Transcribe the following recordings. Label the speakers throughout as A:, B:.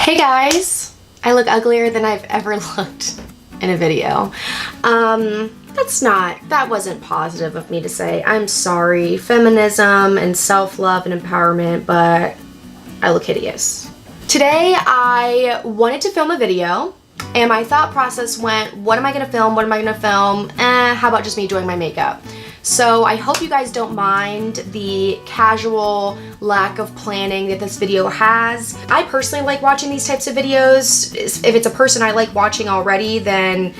A: Hey guys! I look uglier than I've ever looked in a video. That wasn't positive of me to say. I'm sorry. Feminism and self-love and empowerment, but I look hideous. Today I wanted to film a video and my thought process went, what am I gonna film? What am I gonna film? How about just me doing my makeup? So I hope you guys don't mind the casual lack of planning that this video has. I personally like watching these types of videos. If it's a person I like watching already, then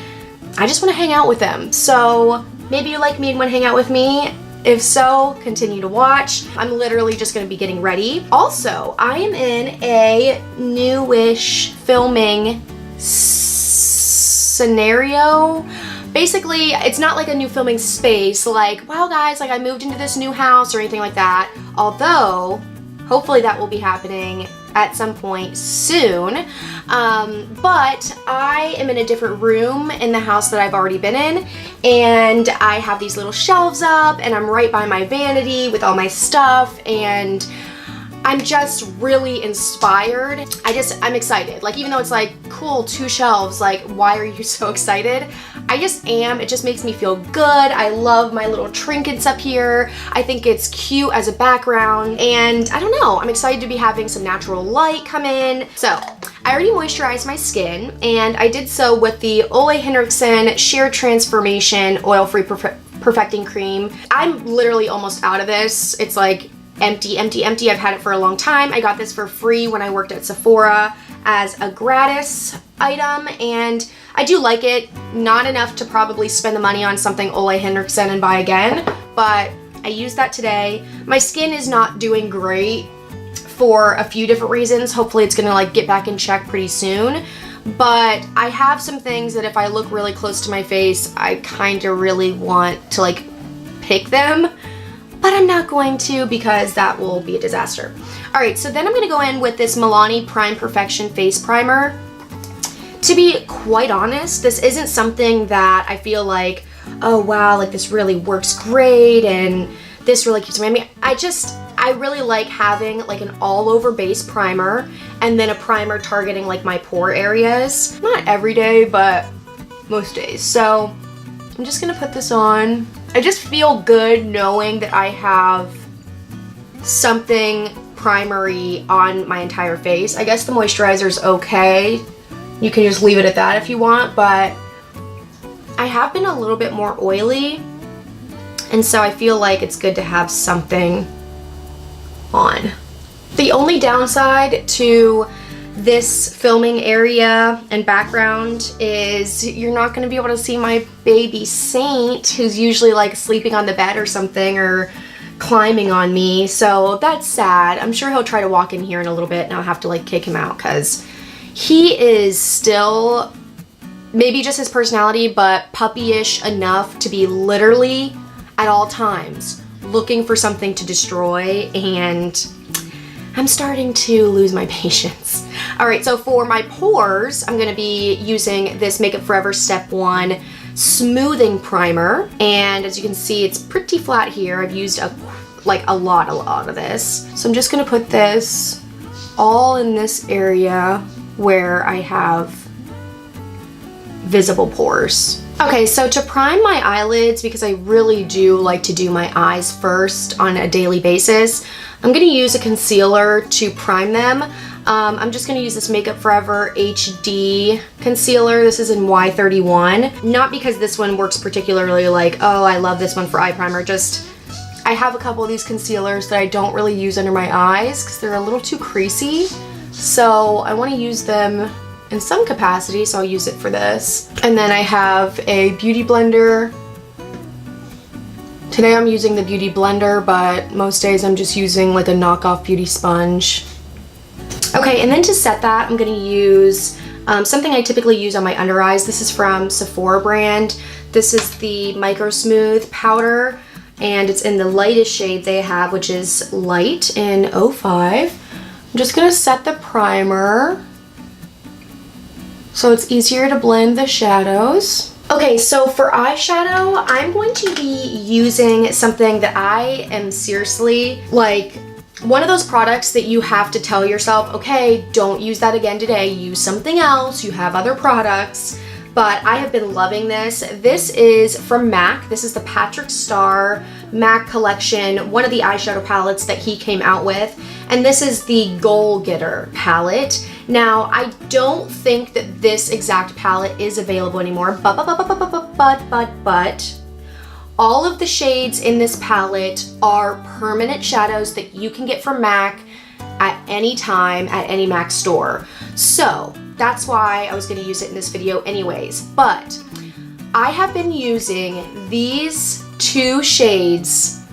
A: I just want to hang out with them. So maybe you like me and want to hang out with me. If so, continue to watch. I'm literally just going to be getting ready. Also, I am in a newish filming scenario. Basically, it's not like a new filming space, like, wow guys, like I moved into this new house or anything like that. Although, hopefully that will be happening at some point soon. But I am in a different room in the house that I've already been in, and I have these little shelves up, and I'm right by my vanity with all my stuff, and I'm just really inspired. I'm excited. Like, even though it's like, cool, 2 shelves, like, why are you so excited? I just am. It just makes me feel good. I love my little trinkets up here. I think it's cute as a background, and I don't know, I'm excited to be having some natural light come in. So, I already moisturized my skin, and I did so with the Ole Henriksen Sheer Transformation Oil-Free Perfecting Cream. I'm literally almost out of this. It's like empty, empty, empty. I've had it for a long time. I got this for free when I worked at Sephora as a gratis item, and I do like it. Not enough to probably spend the money on something Ole Henriksen and buy again, but I used that today. My skin is not doing great for a few different reasons. Hopefully it's gonna like get back in check pretty soon, but I have some things that if I look really close to my face, I kind of really want to like pick them, but I'm not going to because that will be a disaster. All right, so then I'm gonna go in with this Milani Prime Perfection Face Primer. To be quite honest, this isn't something that I feel like, oh wow, like this really works great and this really keeps me. I really like having like an all-over base primer and then a primer targeting like my pore areas. Not every day, but most days. So I'm just gonna put this on. I just feel good knowing that I have something primery on my entire face. I guess the moisturizer's okay. You can just leave it at that if you want, but I have been a little bit more oily, and so I feel like it's good to have something on. The only downside to this filming area and background is you're not going to be able to see my baby Saint, who's usually like sleeping on the bed or something or climbing on me, so that's sad. I'm sure he'll try to walk in here in a little bit and I'll have to like kick him out because he is still, maybe just his personality, but puppyish enough to be literally at all times looking for something to destroy, and I'm starting to lose my patience. All right, so for my pores, I'm gonna be using this Makeup Forever Step 1 Smoothing Primer, and as you can see, it's pretty flat here. I've used a lot of this. So I'm just gonna put this all in this area where I have visible pores. Okay, so to prime my eyelids, because I really do like to do my eyes first on a daily basis, I'm gonna use a concealer to prime them. I'm just gonna use this Makeup Forever HD concealer. This is in Y31. Not because this one works particularly like, oh, I love this one for eye primer, just I have a couple of these concealers that I don't really use under my eyes because they're a little too creasy. So I want to use them in some capacity, so I'll use it for this. And then I have a beauty blender. Today I'm using the beauty blender, but most days I'm just using like a knockoff beauty sponge. Okay, and then to set that, I'm going to use something I typically use on my under eyes. This is from Sephora brand. This is the Micro Smooth powder, and it's in the lightest shade they have, which is light in 05. I'm just gonna set the primer so it's easier to blend the shadows. Okay, so for eyeshadow, I'm going to be using something that I am seriously like one of those products that you have to tell yourself, okay, don't use that again today, use something else, you have other products. But I have been loving this. This is from MAC. This is the Patrick Star MAC collection, one of the eyeshadow palettes that he came out with. And this is the Goal Getter palette. Now, I don't think that this exact palette is available anymore, but all of the shades in this palette are permanent shadows that you can get from MAC at any time at any MAC store. So that's why I was going to use it in this video anyways. But I have been using these two shades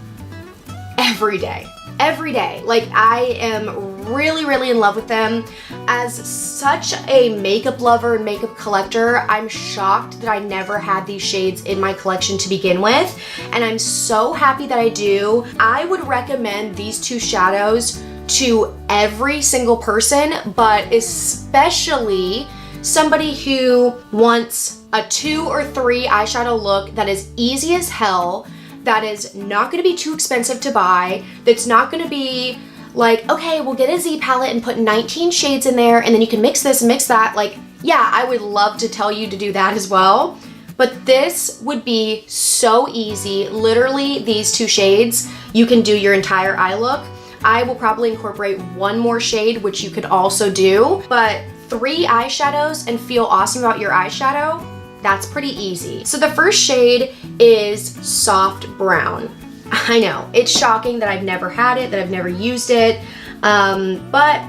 A: every day. Every day. Like, I am really, really in love with them. As such a makeup lover and makeup collector, I'm shocked that I never had these shades in my collection to begin with, and I'm so happy that I do. I would recommend these two shadows to every single person, but especially somebody who wants a 2 or 3 eyeshadow look that is easy as hell, that is not going to be too expensive to buy, that's not going to be like, okay, we'll get a Z palette and put 19 shades in there and then you can mix this and mix that. Like, yeah, I would love to tell you to do that as well, but this would be so easy. Literally, these two shades, you can do your entire eye look. I will probably incorporate one more shade, which you could also do, but 3 eyeshadows and feel awesome about your eyeshadow, that's pretty easy. So the first shade is Soft Brown. I know, it's shocking that I've never had it, that I've never used it, but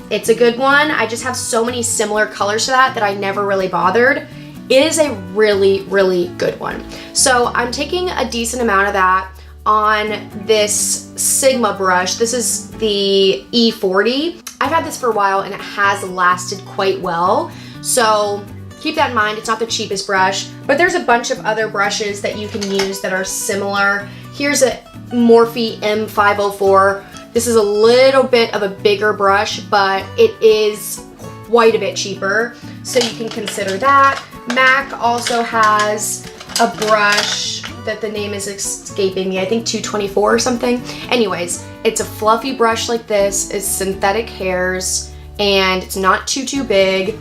A: it's a good one. I just have so many similar colors to that I never really bothered. It is a really, really good one. So I'm taking a decent amount of that on this Sigma brush. This is the E40. I've had this for a while and it has lasted quite well. So keep that in mind. It's not the cheapest brush, but there's a bunch of other brushes that you can use that are similar. Here's a Morphe M504. This is a little bit of a bigger brush, but it is quite a bit cheaper. So you can consider that. MAC also has a brush that the name is escaping me, I think 224 or something. Anyways, it's a fluffy brush like this. It's synthetic hairs and it's not too big.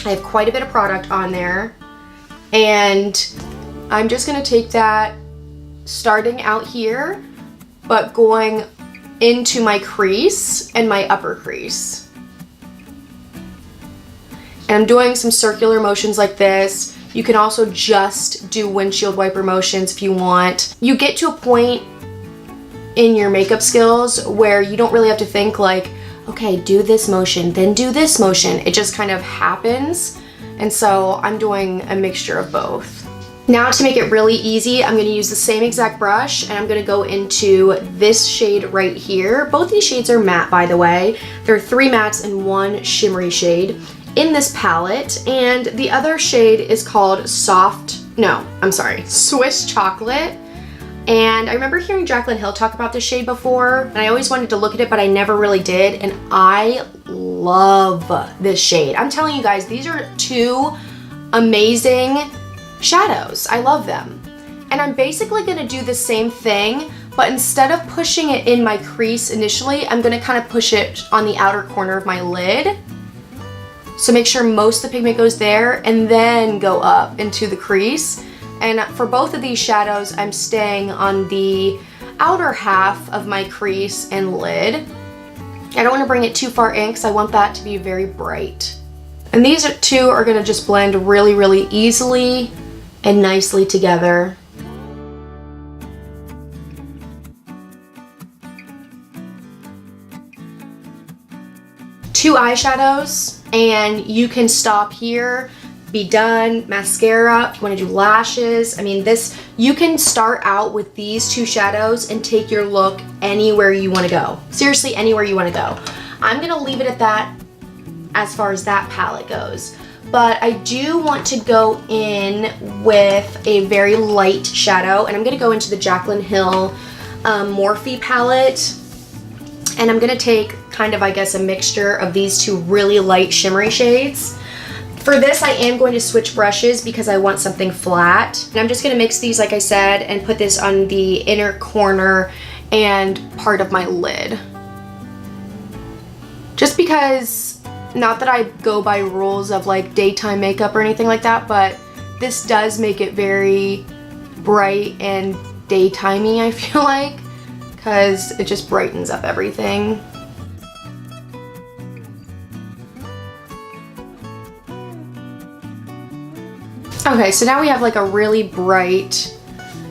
A: I have quite a bit of product on there, and I'm just gonna take that starting out here but going into my crease and my upper crease, and I'm doing some circular motions like this. You can also just do windshield wiper motions if you want. You get to a point in your makeup skills where you don't really have to think like, okay, do this motion, then do this motion. It just kind of happens. And so I'm doing a mixture of both. Now to make it really easy, I'm gonna use the same exact brush and I'm gonna go into this shade right here. Both these shades are matte, by the way. There are 3 mattes and 1 shimmery shade in this palette, and the other shade is called Swiss Chocolate. And I remember hearing Jaclyn Hill talk about this shade before, and I always wanted to look at it, but I never really did, and I love this shade. I'm telling you guys, these are 2 amazing shadows. I love them. And I'm basically gonna do the same thing, but instead of pushing it in my crease initially, I'm gonna kind of push it on the outer corner of my lid. So make sure most of the pigment goes there and then go up into the crease. And for both of these shadows, I'm staying on the outer half of my crease and lid. I don't want to bring it too far in because I want that to be very bright. And these 2 are going to just blend really, really easily and nicely together. Two eyeshadows, and you can stop here, be done. Mascara, if you want to do lashes. I mean, you can start out with these 2 shadows and take your look anywhere you want to go. Seriously, anywhere you want to go. I'm going to leave it at that as far as that palette goes. But I do want to go in with a very light shadow, and I'm going to go into the Jaclyn Hill Morphe palette. And I'm going to take kind of, I guess, a mixture of these 2 really light shimmery shades. For this, I am going to switch brushes because I want something flat. And I'm just going to mix these, like I said, and put this on the inner corner and part of my lid. Just because, not that I go by rules of like daytime makeup or anything like that, but this does make it very bright and daytimey, I feel like, because it just brightens up everything. Okay, so now we have like a really bright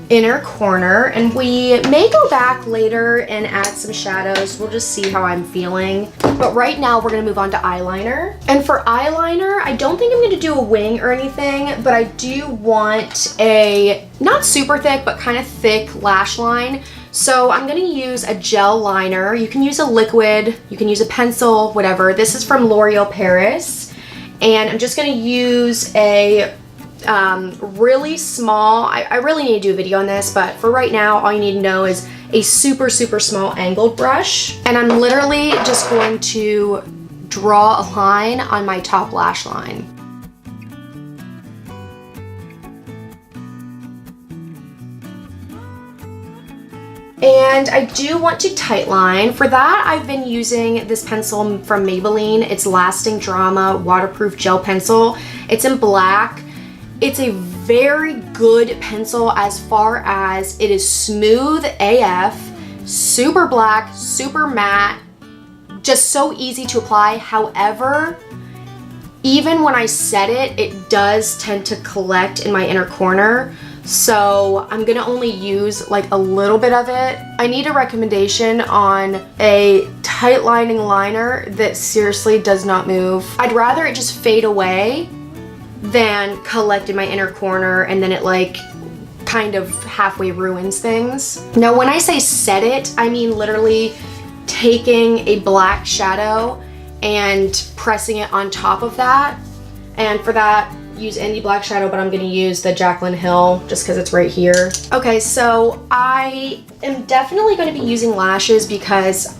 A: inner corner, and we may go back later and add some shadows. We'll just see how I'm feeling. But right now we're gonna move on to eyeliner. And for eyeliner, I don't think I'm gonna do a wing or anything, but I do want a, not super thick, but kind of thick lash line. So I'm gonna use a gel liner. You can use a liquid, you can use a pencil, whatever. This is from L'Oreal Paris. And I'm just gonna use a really small, I really need to do a video on this, but for right now, all you need to know is a super, super small angled brush. And I'm literally just going to draw a line on my top lash line. And I do want to tightline. For that, I've been using this pencil from Maybelline. It's Lasting Drama Waterproof Gel Pencil. It's in black. It's a very good pencil as far as it is smooth AF, super black, super matte, just so easy to apply. However, even when I set it, it does tend to collect in my inner corner. So I'm gonna only use like a little bit of it. I need a recommendation on a tight lining liner that seriously does not move. I'd rather it just fade away than collect in my inner corner and then it like kind of halfway ruins things. Now when I say set it, I mean literally taking a black shadow and pressing it on top of that. And for that, use any black shadow, but I'm gonna use the Jaclyn Hill just because it's right here. Okay, so I am definitely gonna be using lashes because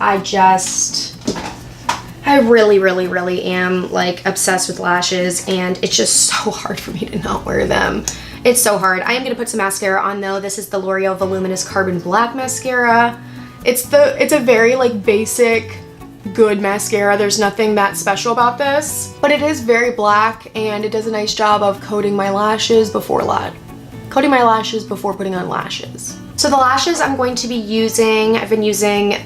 A: I really, really, really am like obsessed with lashes, and it's just so hard for me to not wear them. It's so hard. I am gonna put some mascara on though. This is the L'Oreal Voluminous Carbon Black Mascara. It's a very like basic, good mascara. There's nothing that special about this, but it is very black and it does a nice job of coating my lashes before putting on lashes. So the lashes I'm going to be using, I've been using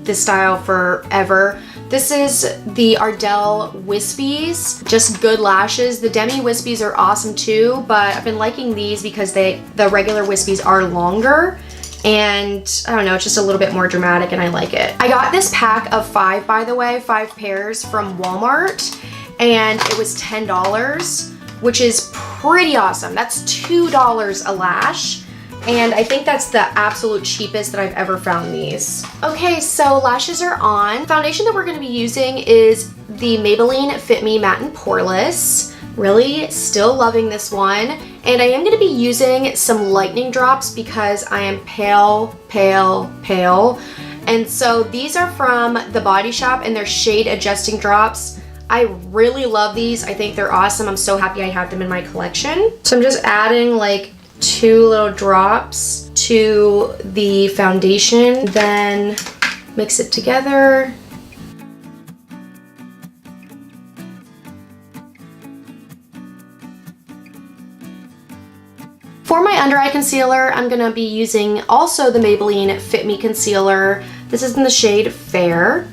A: this style forever. This is the Ardell Wispies, just good lashes. The Demi Wispies are awesome too, but I've been liking these because the regular Wispies are longer, and I don't know, it's just a little bit more dramatic and I like it. I got this pack of 5, by the way, 5 pairs from Walmart, and it was $10, which is pretty awesome. That's $2 a lash. And I think that's the absolute cheapest that I've ever found these. Okay, so lashes are on. Foundation that we're gonna be using is the Maybelline Fit Me Matte and Poreless. Really still loving this one. And I am gonna be using some lightning drops because I am pale, pale, pale. And so these are from The Body Shop and they're shade adjusting drops. I really love these. I think they're awesome. I'm so happy I have them in my collection. So I'm just adding like 2 little drops to the foundation, then mix it together. For my under eye concealer, I'm gonna be using also the Maybelline Fit Me Concealer. This is in the shade Fair.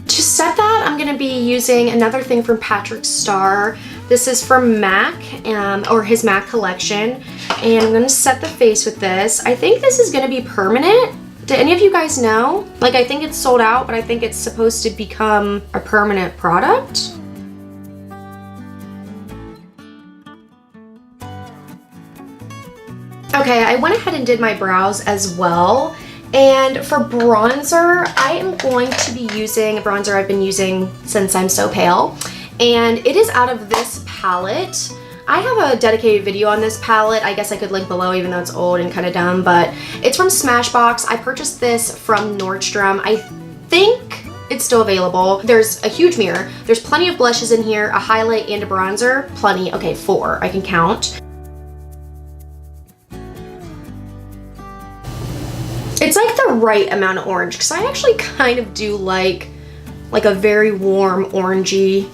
A: To set that, I'm gonna be using another thing from Patrick Starr. This is from MAC, or his MAC collection, and I'm gonna set the face with this. I think this is gonna be permanent. Did any of you guys know? Like, I think it's sold out, but I think it's supposed to become a permanent product. Okay, I went ahead and did my brows as well. And for bronzer, I am going to be using a bronzer I've been using since I'm so pale. And it is out of this palette. I have a dedicated video on this palette. I guess I could link below even though it's old and kind of dumb, but it's from Smashbox. I purchased this from Nordstrom. I think it's still available. There's a huge mirror. There's plenty of blushes in here, a highlight and a bronzer. Plenty. Okay, 4. I can count. It's like the right amount of orange because I actually kind of do like a very warm orangey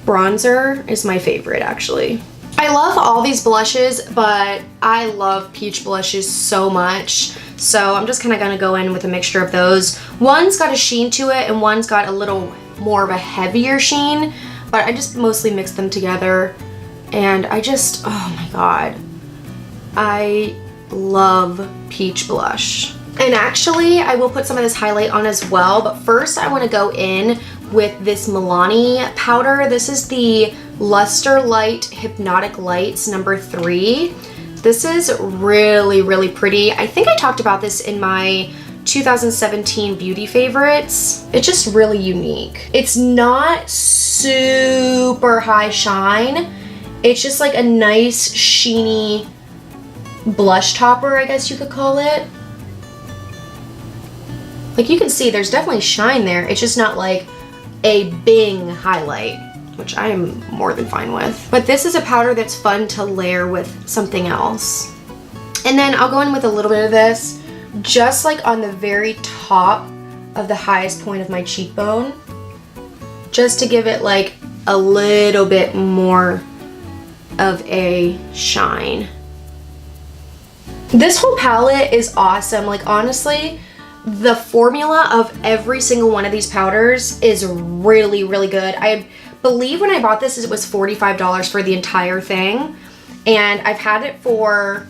A: bronzer is my favorite actually. I love all these blushes, but I love peach blushes so much. So I'm just kind of gonna go in with a mixture of those. One's got a sheen to it and one's got a little more of a heavier sheen, but I just mostly mix them together. And I just, oh my God. I love peach blush. And actually, I will put some of this highlight on as well, but first I wanna go in with this Milani powder. This is the Luster Light Hypnotic Lights number 3. This is really, really pretty. I think I talked about this in my 2017 beauty favorites. It's just really unique. It's not super high shine. It's just like a nice sheeny blush topper, I guess you could call it. Like you can see there's definitely shine there. It's just not like a Bing highlight, which I am more than fine with. But this is a powder that's fun to layer with something else. And then I'll go in with a little bit of this, just like on the very top of the highest point of my cheekbone, just to give it like a little bit more of a shine. This whole palette is awesome. Like honestly, the formula of every single one of these powders is really, really good. I believe when I bought this, it was $45 for the entire thing. And I've had it for,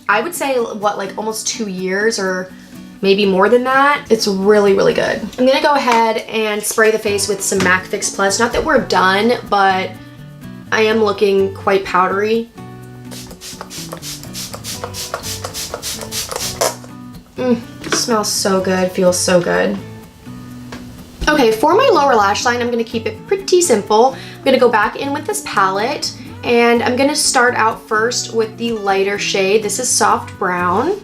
A: I would say, what, like almost 2 years or maybe more than that. It's really, really good. I'm gonna go ahead and spray the face with some MAC Fix Plus. Not that we're done, but I am looking quite powdery. Smells so good, feels so good. Okay, for my lower lash line, I'm gonna keep it pretty simple. I'm gonna go back in with this palette and I'm gonna start out first with the lighter shade. This is Soft Brown.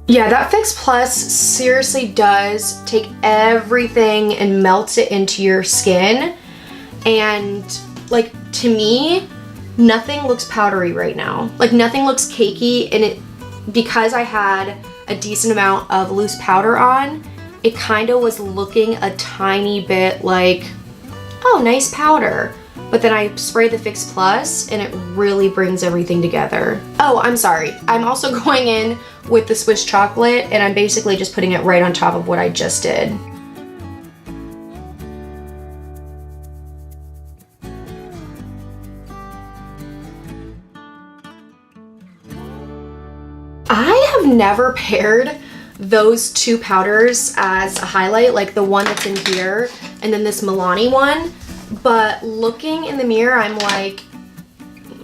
A: Yeah, that Fix Plus seriously does take everything and melts it into your skin. And like, to me, nothing looks powdery right now. Like nothing looks cakey, and it, because I had a decent amount of loose powder on, it kind of was looking a tiny bit like, oh, nice powder. But then I spray the Fix Plus and it really brings everything together. Oh, I'm sorry. I'm also going in with the Swiss chocolate and I'm basically just putting it right on top of what I just did. I have never paired those two powders as a highlight, like the one that's in here and then this Milani one, but looking in the mirror, I'm like,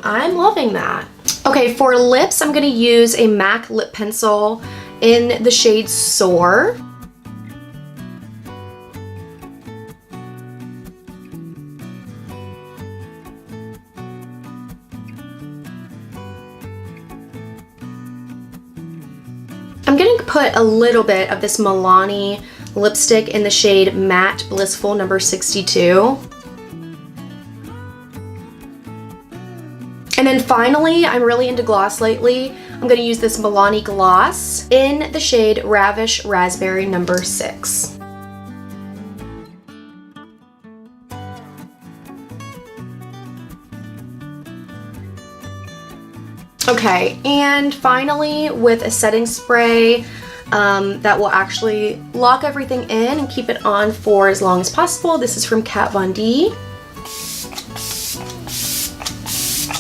A: I'm loving that. Okay, for lips, I'm gonna use a MAC lip pencil in the shade Soar. I'm gonna put a little bit of this Milani lipstick in the shade Matte Blissful number 62. And then finally, I'm really into gloss lately. I'm gonna use this Milani gloss in the shade Ravish Raspberry number 6. Okay, and finally with a setting spray that will actually lock everything in and keep it on for as long as possible. This is from Kat Von D.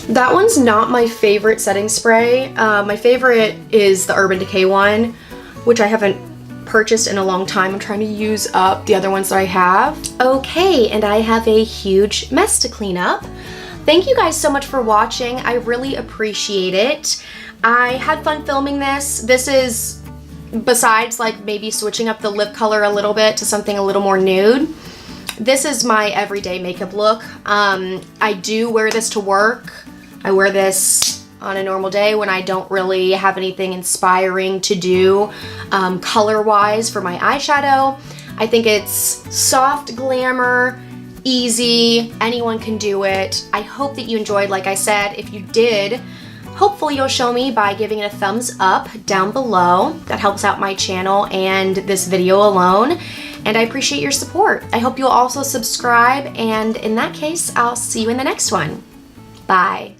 A: That one's not my favorite setting spray. My favorite is the Urban Decay one, which I haven't purchased in a long time. I'm trying to use up the other ones that I have. Okay, and I have a huge mess to clean up. Thank you guys so much for watching. I really appreciate it. I had fun filming this. This is, besides like maybe switching up the lip color a little bit to something a little more nude, this is my everyday makeup look. I do wear this to work. I wear this on a normal day when I don't really have anything inspiring to do color-wise for my eyeshadow. I think it's soft glamour, easy, anyone can do it. I hope that you enjoyed. Like I said, if you did, hopefully you'll show me by giving it a thumbs up down below. That helps out my channel and this video alone, and I appreciate your support. I hope you'll also subscribe, and in that case, I'll see you in the next one. Bye.